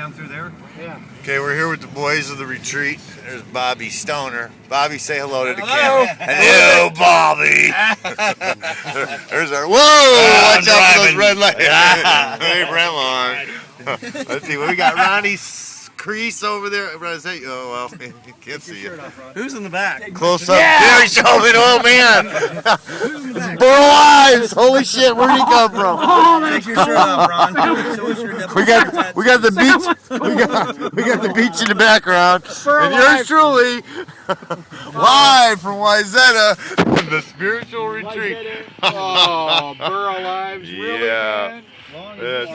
down through there. Yeah. Okay, we're here with the boys of the retreat. There's Bobby Stoner. Bobby, say hello to the Hello. camera. Hello, Bobby. There's our. Whoa! Watch out for those red lights. Hey, Bremont. Let's see. We got Ronnie Crease over there. Is that you? Oh well, can't see you. Who's in the back? Close up. Gary Shelby. Oh man. Burl Ives. Holy shit! Where'd he come from? Take your shirt off, Ron. Show us your nipple. We got the beach. We got the beach in the background. And yours truly, live from Wayzata, the spiritual retreat. Oh, Burl Ives, really, Yeah. man? It's,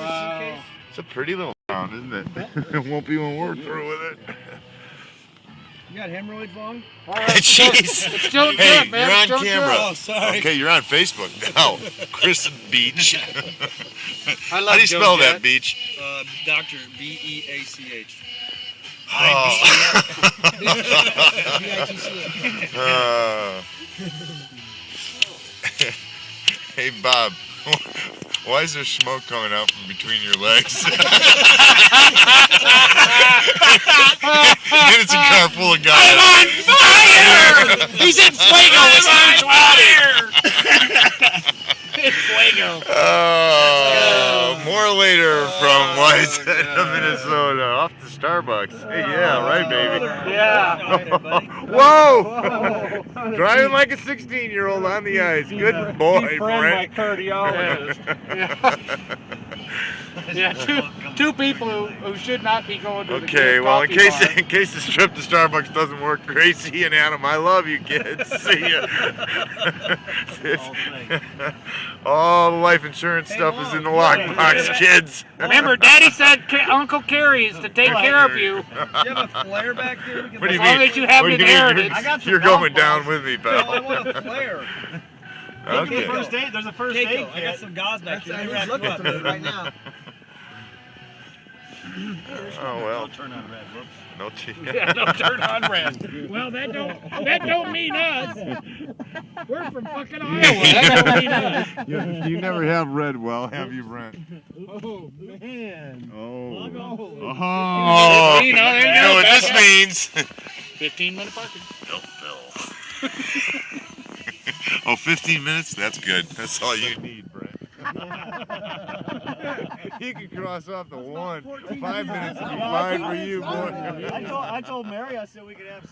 it's a pretty little town, isn't it? It won't be when we're through with it. You got hemorrhoids, Long? Jeez. Still Hey, good, man. you're on Still camera. good. Oh, sorry. Okay, you're on Facebook now. Chris Beach. I love How do you Joe spell Jett. that, Beach? Dr. B-E-A-C-H. Uh, hey, Bob. Why is there smoke coming out from between your legs? And it's a car full of guys. I'm on fire! He's in Fuego! I'm on fire! In Fuego. More later from Wayzata, Minnesota, off to Starbucks. Hey, yeah, right, baby. Yeah. Whoa! Driving like a 16-year-old on the ice. Good boy, Brent. Yeah, two people who should not be going to the Okay, well, in coffee case this trip to Starbucks doesn't work, Gracie and Adam, I love you kids. See ya. All the life insurance stuff is in the lockbox, kids. Remember, Daddy said Uncle Carrie is to take care of you. You have a flare back there? What do you As long mean? as you have What do an you mean? inheritance. I got some You're going golf down balls. with me, No, I pal. want a flare. Okay. There's a first aid kit. I got some gauze back there. He's looking for me right now. Oh well. Turn on red. Whoops. No tea. Yeah, don't turn on red. Well, that don't mean us. We're from fucking Iowa. That don't mean us. You never have read well, have you, Brent? Oh man. Oh. Oh. You know what this means? 15-minute parking. Bill. Oh, 15 minutes? That's good. That's all you need, Brent. You can cross off the one. 5 minutes would be fine for you, boy. I told Mary, I said we could have